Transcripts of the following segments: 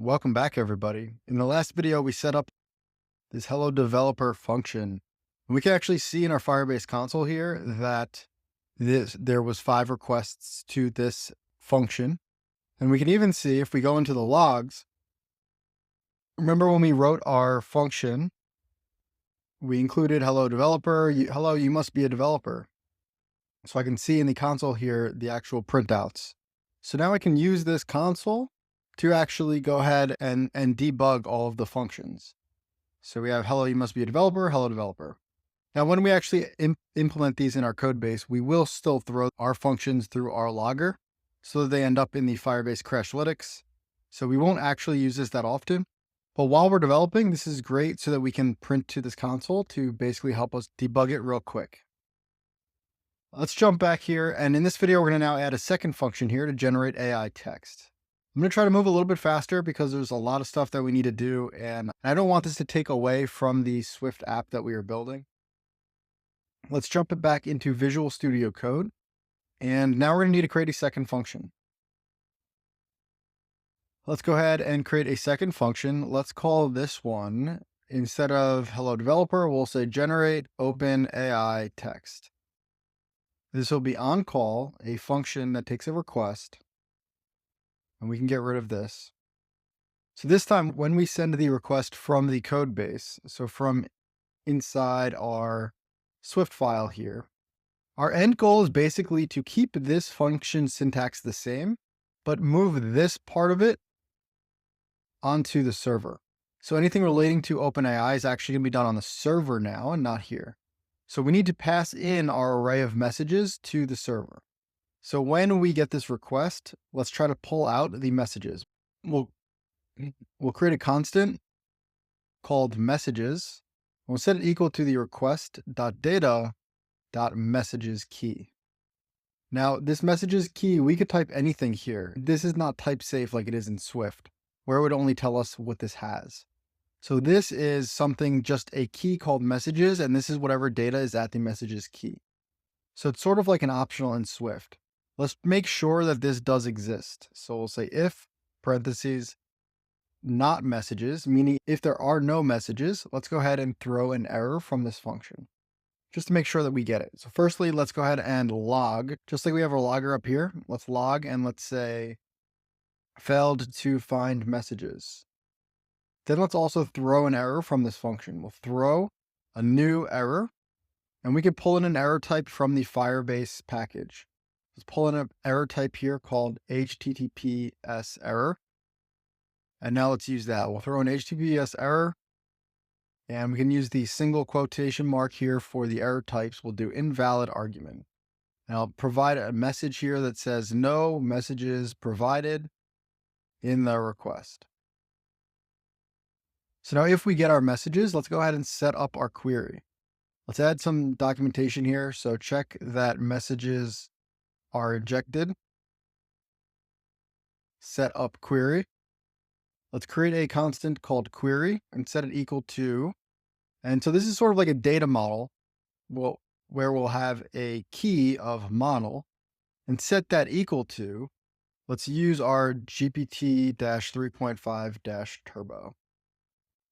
Welcome back, everybody. In the last video, we set up this hello developer function. And we can actually see in our Firebase console here that there was 5 requests to this function. And we can even see if we go into the logs, remember when we wrote our function, we included hello developer, hello, you must be a developer. So I can see in the console here, the actual printouts. So now I can use this console to actually go ahead and debug all of the functions. So we have hello, you must be a developer, hello developer. Now, when we actually implement these in our code base, we will still throw our functions through our logger so that they end up in the Firebase Crashlytics. So we won't actually use this that often. But while we're developing, this is great so that we can print to this console to basically help us debug it real quick. Let's jump back here. And in this video, we're going to now add a second function here to generate AI text. I'm going to try to move a little bit faster because there's a lot of stuff that we need to do. And I don't want this to take away from the Swift app that we are building. Let's jump it back into Visual Studio Code. And now we're going to need to create a second function. Let's go ahead and create a second function. Let's call this one, instead of hello developer, we'll say generate open AI text. This will be on call, a function that takes a request, and we can get rid of this. So this time when we send the request from the code base, so from inside our Swift file here, our end goal is basically to keep this function syntax the same, but move this part of it onto the server. So anything relating to OpenAI is actually going to be done on the server now and not here. So we need to pass in our array of messages to the server. So when we get this request, let's try to pull out the messages. We'll create a constant called messages. We'll set it equal to the request.data.messages key. Now this messages key, we could type anything here. This is not type safe like it is in Swift, where it would only tell us what this has. So this is something, just a key called messages, and this is whatever data is at the messages key. So it's sort of like an optional in Swift. Let's make sure that this does exist. So we'll say if parentheses not messages, meaning if there are no messages, let's go ahead and throw an error from this function just to make sure that we get it. So firstly, let's go ahead and log, just like we have our logger up here. Let's log and let's say failed to find messages. Then let's also throw an error from this function. We'll throw a new error, and we can pull in an error type from the Firebase package. Let's pull in an error type here called HTTPS error. And now let's use that. We'll throw an HTTPS error, and we can use the single quotation mark here for the error types. We'll do invalid argument. And I'll provide a message here that says no messages provided in the request. So now if we get our messages, let's go ahead and set up our query. Let's add some documentation here. So check that messages are injected. Set up query. Let's create a constant called query and set it equal to, and so this is sort of like a data model where we'll have a key of model and set that equal to, let's use our GPT-3.5-turbo.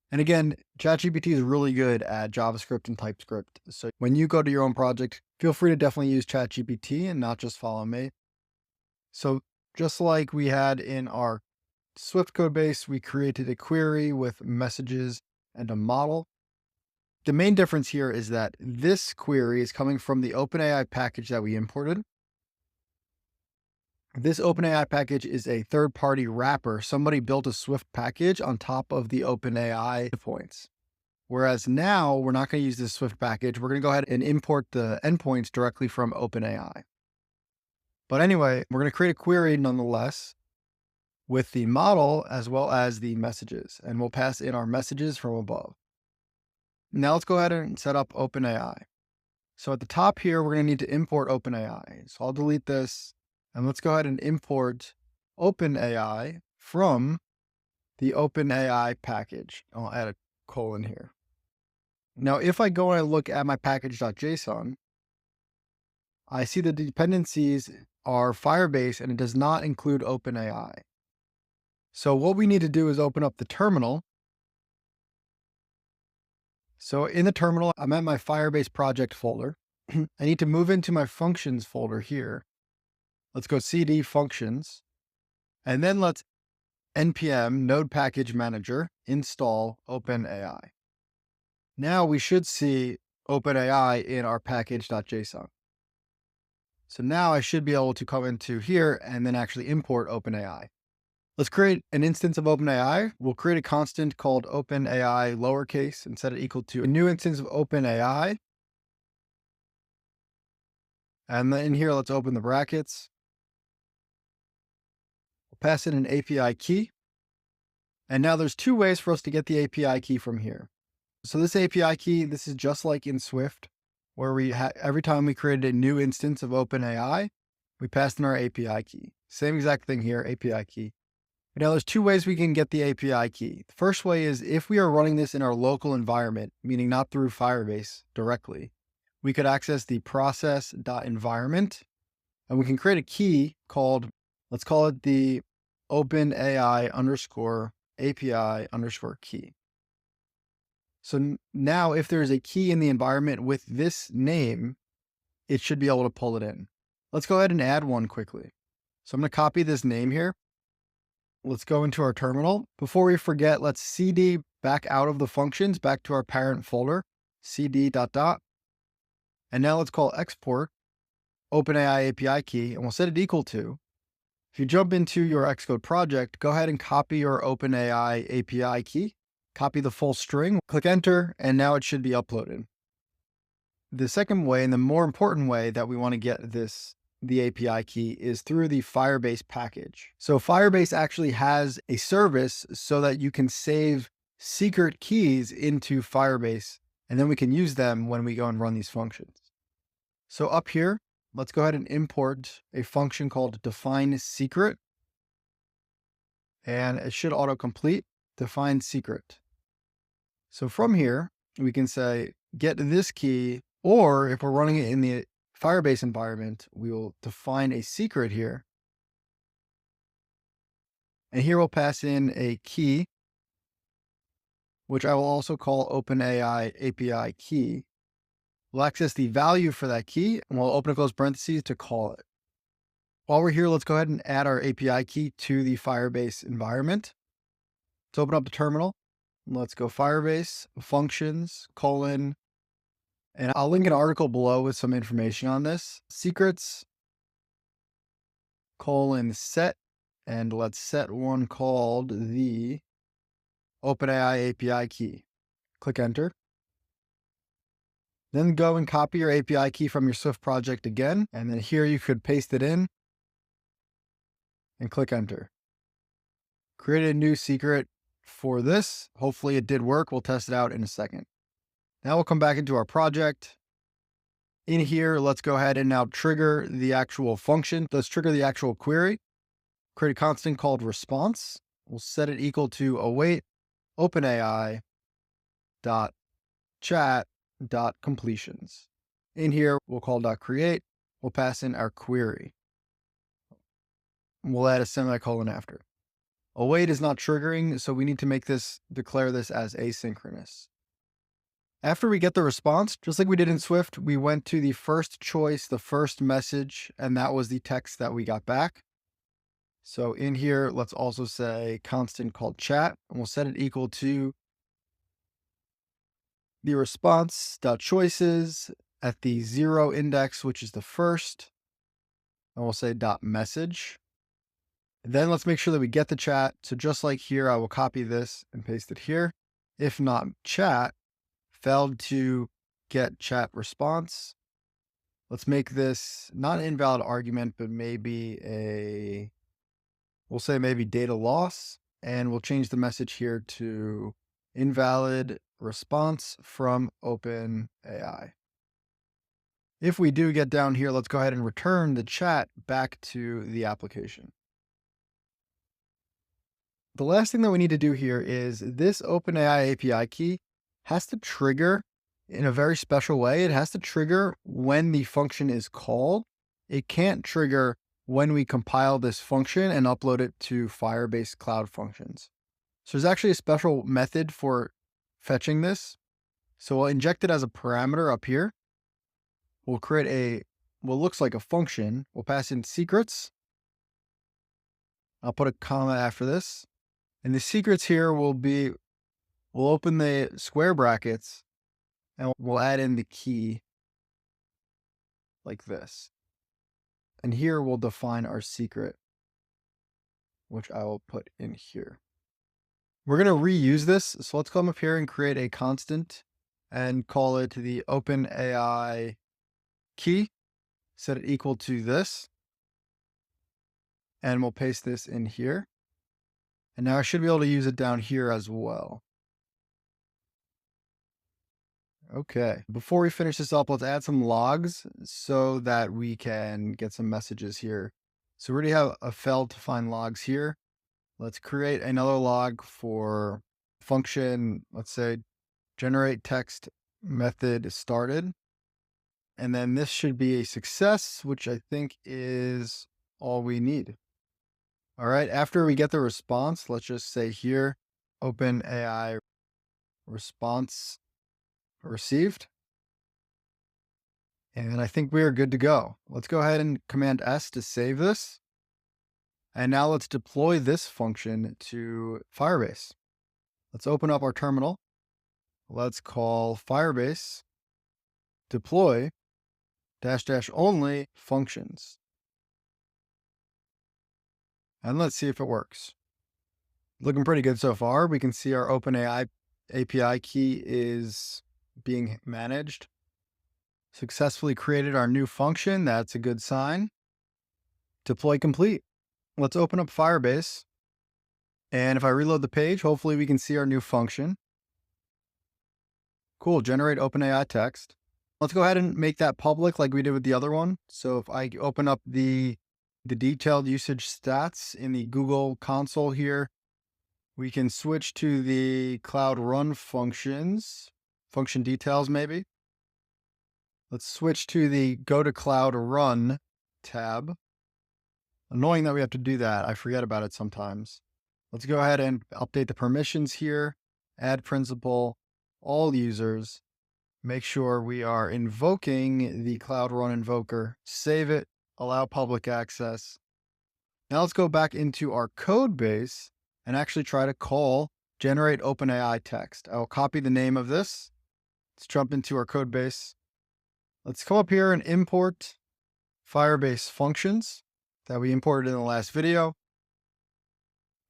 And again, ChatGPT is really good at JavaScript and TypeScript. So when you go to your own project, feel free to definitely use ChatGPT and not just follow me. So just like we had in our Swift code base, we created a query with messages and a model. The main difference here is that this query is coming from the OpenAI package that we imported. This OpenAI package is a third-party wrapper. Somebody built a Swift package on top of the OpenAI endpoints. Whereas now we're not going to use this Swift package. We're going to go ahead and import the endpoints directly from OpenAI. But anyway, we're going to create a query nonetheless with the model as well as the messages, and we'll pass in our messages from above. Now let's go ahead and set up OpenAI. So at the top here, we're going to need to import OpenAI. So I'll delete this. And let's go ahead and import OpenAI from the OpenAI package. I'll add a colon here. Now, if I go and I look at my package.json, I see the dependencies are Firebase and it does not include OpenAI. So what we need to do is open up the terminal. So in the terminal, I'm at my Firebase project folder. I need to move into my functions folder here. Let's go cd functions, and then let's npm node package manager install OpenAI. Now we should see OpenAI in our package.json. So now I should be able to come into here and then actually import OpenAI. Let's create an instance of OpenAI. We'll create a constant called OpenAI lowercase and set it equal to a new instance of OpenAI. And then in here, let's open the brackets. We'll pass in an API key. And now there's two ways for us to get the API key from here. So this API key, this is just like in Swift, where we every time we created a new instance of OpenAI, we passed in our API key. Same exact thing here, API key. Now there's two ways we can get the API key. The first way is if we are running this in our local environment, meaning not through Firebase directly, we could access the process.environment, and we can create a key called, let's call it the OpenAI underscore API underscore key. So now if there's a key in the environment with this name, it should be able to pull it in. Let's go ahead and add one quickly. So I'm going to copy this name here. Let's go into our terminal. Before we forget, let's cd back out of the functions, back to our parent folder, cd ... And now let's call export OpenAI API key, and we'll set it equal to. If you jump into your Xcode project, go ahead and copy your OpenAI API key, copy the full string, click enter, and now it should be uploaded. The second way, and the more important way that we want to get the API key, is through the Firebase package. So Firebase actually has a service so that you can save secret keys into Firebase, and then we can use them when we go and run these functions. So up here, let's go ahead and import a function called define secret, and it should autocomplete define secret. So from here, we can say get this key, or if we're running it in the Firebase environment, we will define a secret here. And here we'll pass in a key, which I will also call OpenAI API key. We'll access the value for that key, and we'll open and close parentheses to call it. While we're here, let's go ahead and add our API key to the Firebase environment. Let's open up the terminal. Let's go Firebase functions : and I'll link an article below with some information on this. Secrets : set, and let's set one called the OpenAI API key. Click enter. Then go and copy your API key from your Swift project again, and then here you could paste it in and click enter. Create a new secret for this. Hopefully it did work. We'll test it out in a second. Now we'll come back into our project. In here, let's go ahead and now trigger the actual function. Let's trigger the actual query. Create a constant called response. We'll set it equal to await OpenAI .chat .completions. In here, we'll call .create. We'll pass in our query. We'll add a semicolon after. Await is not triggering, so we need to declare this as asynchronous. After we get the response, just like we did in Swift, we went to the first choice, the first message, and that was the text that we got back. So in here, let's also say constant called chat, and we'll set it equal to the response.choices at the 0 index, which is the first, and we'll say .message. Then let's make sure that we get the chat. So just like here, I will copy this and paste it here. If not chat, failed to get chat response. Let's make this not an invalid argument, but we'll say maybe data loss, and we'll change the message here to invalid response from OpenAI. If we do get down here, let's go ahead and return the chat back to the application. The last thing that we need to do here is this OpenAI API key has to trigger in a very special way. It has to trigger when the function is called. It can't trigger when we compile this function and upload it to Firebase Cloud Functions. So there's actually a special method for fetching this. So we'll inject it as a parameter up here. We'll create what looks like a function. We'll pass in secrets. I'll put a comma after this. And the secrets here we'll open the square brackets and we'll add in the key like this. And here we'll define our secret, which I will put in here. We're going to reuse this. So let's come up here and create a constant and call it the OpenAI key. Set it equal to this. And we'll paste this in here. And now I should be able to use it down here as well. Okay, before we finish this up, let's add some logs so that we can get some messages here. So we already have a failed to find logs here. Let's create another log for function, let's say generate text method started. And then this should be a success, which I think is all we need. All right, after we get the response, let's just say here, OpenAI response received. And I think we are good to go. Let's go ahead and Command S to save this. And now let's deploy this function to Firebase. Let's open up our terminal. Let's call Firebase deploy -- only functions. And let's see if it works. Looking pretty good so far. We can see our OpenAI API key is being managed. Successfully created our new function. That's a good sign. Deploy complete. Let's open up Firebase. And if I reload the page, hopefully we can see our new function. Cool, generate OpenAI text. Let's go ahead and make that public like we did with the other one. So if I open up the detailed usage stats in the Google console here, we can switch to the Cloud Run functions, function details maybe. Let's switch to the Go to Cloud Run tab. Annoying that we have to do that. I forget about it sometimes. Let's go ahead and update the permissions here, add principal, all users. Make sure we are invoking the Cloud Run invoker, save it, allow public access. Now let's go back into our code base and actually try to call generate OpenAI text. I'll copy the name of this. Let's jump into our code base. Let's come up here and import Firebase functions that we imported in the last video.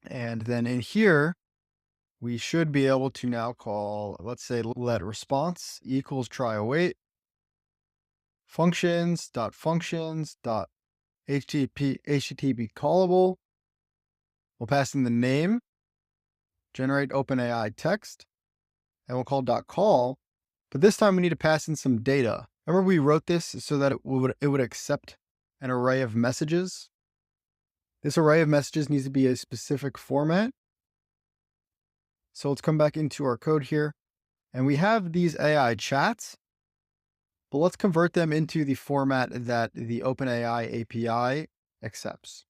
And then in here, we should be able to now call, let's say, let response equals try await functions.functions.http callable. We'll pass in the name, generate OpenAI text, and we'll call .call. But this time we need to pass in some data. Remember we wrote this so that it would accept an array of messages. This array of messages needs to be a specific format. So let's come back into our code here. And we have these AI chats, but let's convert them into the format that the OpenAI API accepts.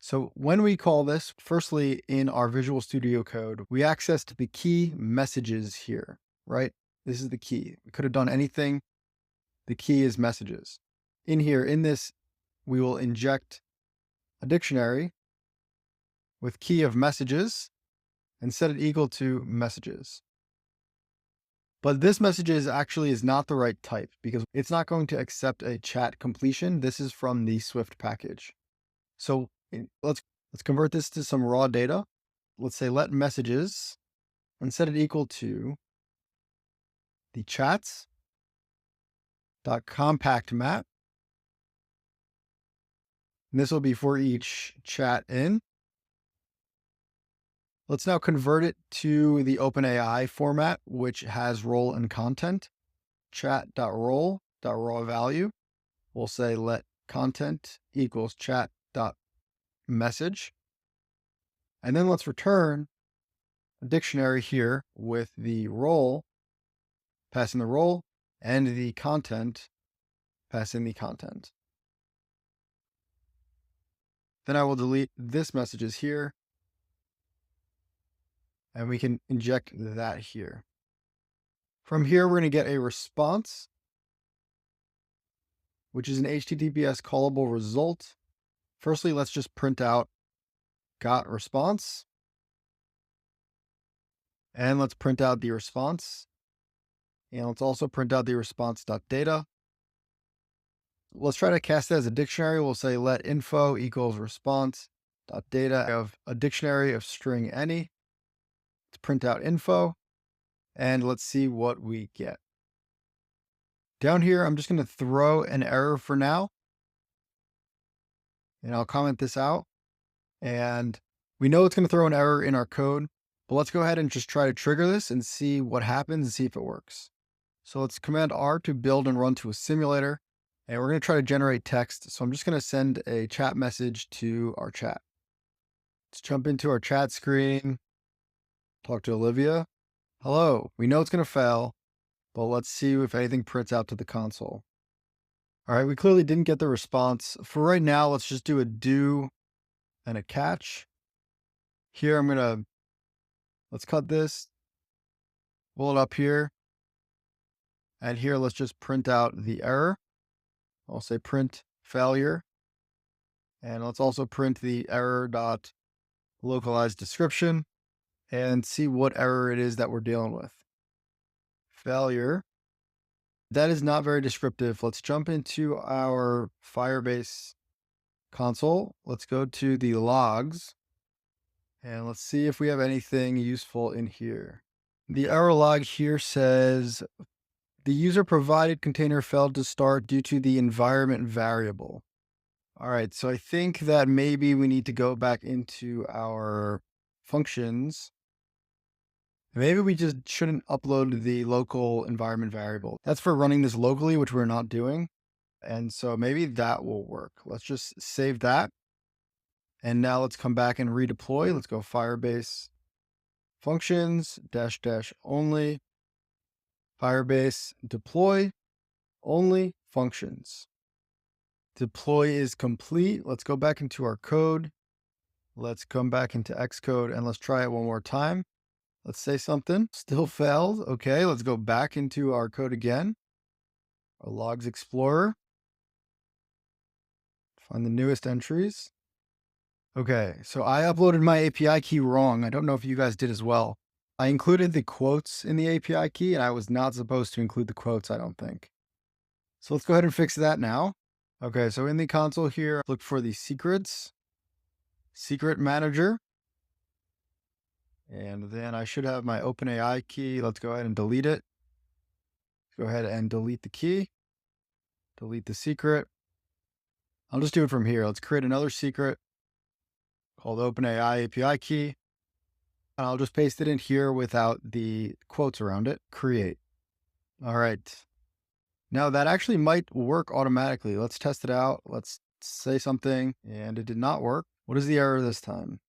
So when we call this, firstly, in our Visual Studio Code, we accessed the key messages here, right? This is the key. We could have done anything. The key is messages. In here, in this, we will inject a dictionary with key of messages and set it equal to messages. But this messages actually is not the right type because it's not going to accept a chat completion. This is from the Swift package. So let's convert this to some raw data. Let's say let messages and set it equal to the chats.compact map. And this will be for each chat in. Let's now convert it to the OpenAI format, which has role and content. Chat.role.raw value. We'll say let content equals chat.message. And then let's return a dictionary here with the role, passing the role, and the content, passing the content. Then I will delete this messages here, and we can inject that here. From here, we're going to get a response, which is an HTTPS callable result. Firstly, let's just print out got response. And let's print out the response. And let's also print out the response.data. Let's try to cast it as a dictionary. We'll say let info equals response.data of a dictionary of string any. Let's print out info, and let's see what we get. Down here, I'm just going to throw an error for now, and I'll comment this out. And we know it's going to throw an error in our code, but let's go ahead and just try to trigger this and see what happens and see if it works. So let's Command R to build and run to a simulator, and we're going to try to generate text. So I'm just going to send a chat message to our chat. Let's jump into our chat screen, talk to Olivia. Hello, we know it's going to fail, but let's see if anything prints out to the console. All right, we clearly didn't get the response. For right now, let's just do a do and a catch. Here, let's cut this, pull it up here. And here, let's just print out the error. I'll say print failure. And let's also print the error.localized description and see what error it is that we're dealing with. Failure. That is not very descriptive. Let's jump into our Firebase console. Let's go to the logs and let's see if we have anything useful in here. The error log here says the user provided container failed to start due to the environment variable. All right, so I think that maybe we need to go back into our functions. Maybe we just shouldn't upload the local environment variable. That's for running this locally, which we're not doing. And so maybe that will work. Let's just save that. And now let's come back and redeploy. Let's go Firebase functions -- only Firebase deploy only functions. Deploy is complete. Let's go back into our code. Let's come back into Xcode and let's try it one more time. Let's say something. Still failed. Okay, let's go back into our code again. Our logs explorer. Find the newest entries. Okay, so I uploaded my API key wrong. I don't know if you guys did as well. I included the quotes in the API key, and I was not supposed to include the quotes, I don't think. So let's go ahead and fix that now. Okay, so in the console here, look for the secrets, secret manager. And then I should have my OpenAI key. Let's go ahead and delete it. Go ahead and delete the key. Delete the secret. I'll just do it from here. Let's create another secret called OpenAI API key. And I'll just paste it in here without the quotes around it. Create. All right. Now that actually might work automatically. Let's test it out. Let's say something, and it did not work. What is the error this time?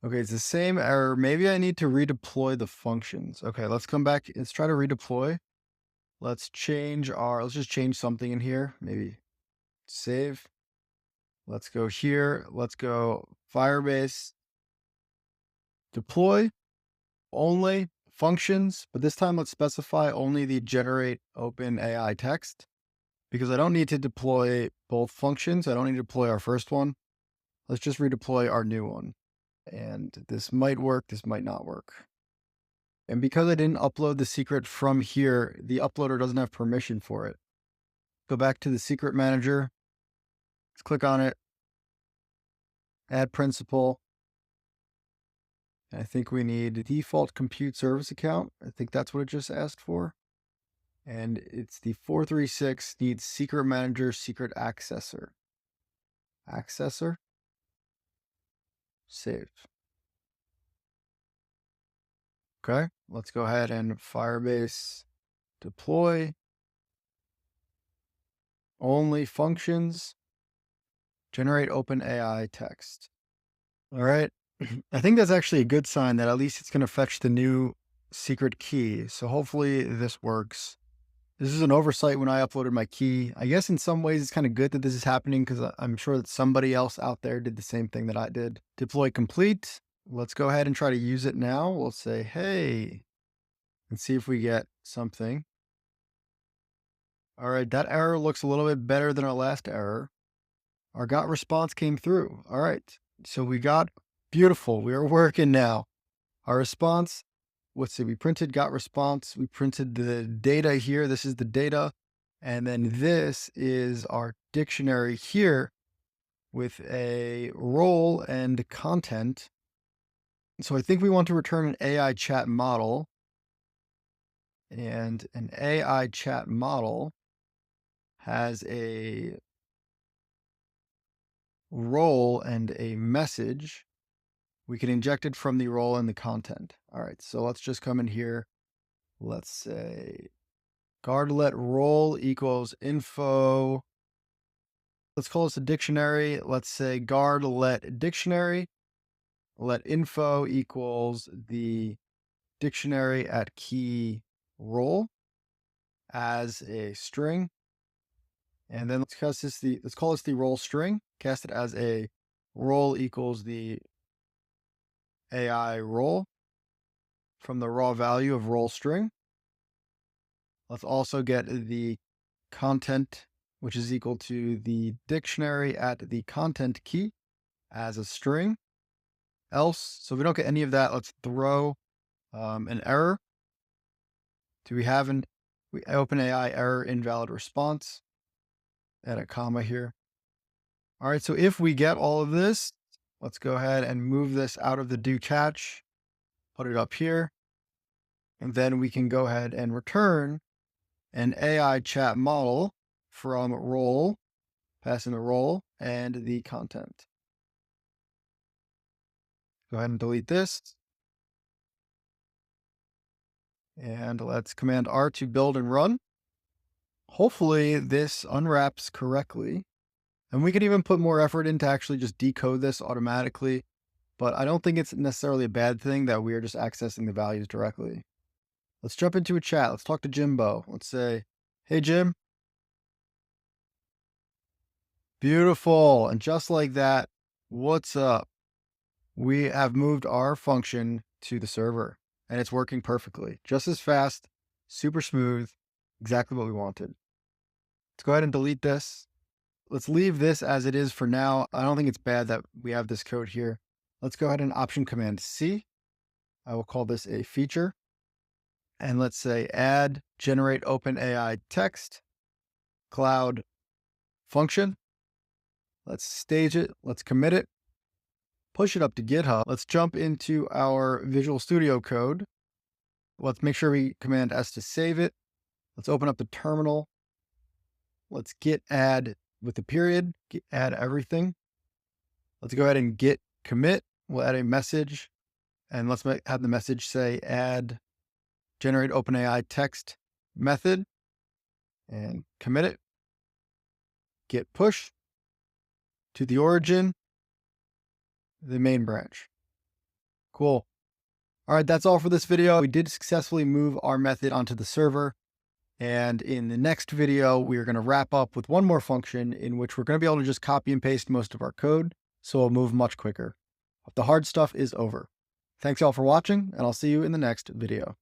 Okay, it's the same error. Maybe I need to redeploy the functions. Okay, let's come back. Let's try to redeploy. Let's just change something in here. Maybe save. Let's go here. Let's go Firebase deploy only functions, but this time let's specify only the generate OpenAI text because I don't need to deploy both functions. I don't need to deploy our first one. Let's just redeploy our new one. And this might work, this might not work. And because I didn't upload the secret from here, the uploader doesn't have permission for it. Go back to the secret manager. Let's click on it. Add principal. I think we need a default compute service account. I think that's what it just asked for. And it's the 436 needs secret manager, secret accessor. Accessor. Save. Okay, let's go ahead and Firebase deploy only functions, generate OpenAI text. All right, I think that's actually a good sign that at least it's going to fetch the new secret key. So hopefully this works. This is an oversight when I uploaded my key. I guess in some ways it's kind of good that this is happening because I'm sure that somebody else out there did the same thing that I did. Deploy complete. Let's go ahead and try to use it now. We'll say, hey, and see if we get something. All right, that error looks a little bit better than our last error. Our got response came through. All right, so we got beautiful. We are working now. Our response, let's see, we printed got response. We printed the data here. This is the data. And then this is our dictionary here with a role and content. So I think we want to return an AI chat model. And an AI chat model has a role and a message. We can inject it from the role and the content. All right, so let's just come in here. Let's say guardlet role equals info. Let's call this a dictionary. Let's say guardlet dictionary. Let info equals the dictionary at key role as a string. And then let's call this the role string. Cast it as a role equals the AI role from the raw value of role string. Let's also get the content, which is equal to the dictionary at the content key as a string. Else, so if we don't get any of that, let's throw an error. Do we have an OpenAI error invalid response? Add a comma here. All right, so if we get all of this, let's go ahead and move this out of the do catch, put it up here, and then we can go ahead and return an AI chat model from role, pass in the role and the content. Go ahead and delete this. And let's Command R to build and run. Hopefully this unwraps correctly. And we could even put more effort into actually just decode this automatically. But I don't think it's necessarily a bad thing that we are just accessing the values directly. Let's jump into a chat. Let's talk to Jimbo. Let's say, hey, Jim. Beautiful. And just like that, what's up? We have moved our function to the server and it's working perfectly. Just as fast, super smooth, exactly what we wanted. Let's go ahead and delete this. Let's leave this as it is for now. I don't think it's bad that we have this code here. Let's go ahead and Option Command C. I will call this a feature. And let's say add generate OpenAI text cloud function. Let's stage it. Let's commit it. Push it up to GitHub. Let's jump into our Visual Studio Code. Let's make sure we Command S to save it. Let's open up the terminal. Let's git add with the period, git add everything. Let's go ahead and git commit. We'll add a message and let's have the message say add generate OpenAI text method and commit it. Git push to the origin, the main branch. Cool. All right, that's all for this video. We did successfully move our method onto the server. And in the next video, we are going to wrap up with one more function in which we're going to be able to just copy and paste most of our code. So we'll move much quicker. But the hard stuff is over. Thanks all for watching, and I'll see you in the next video.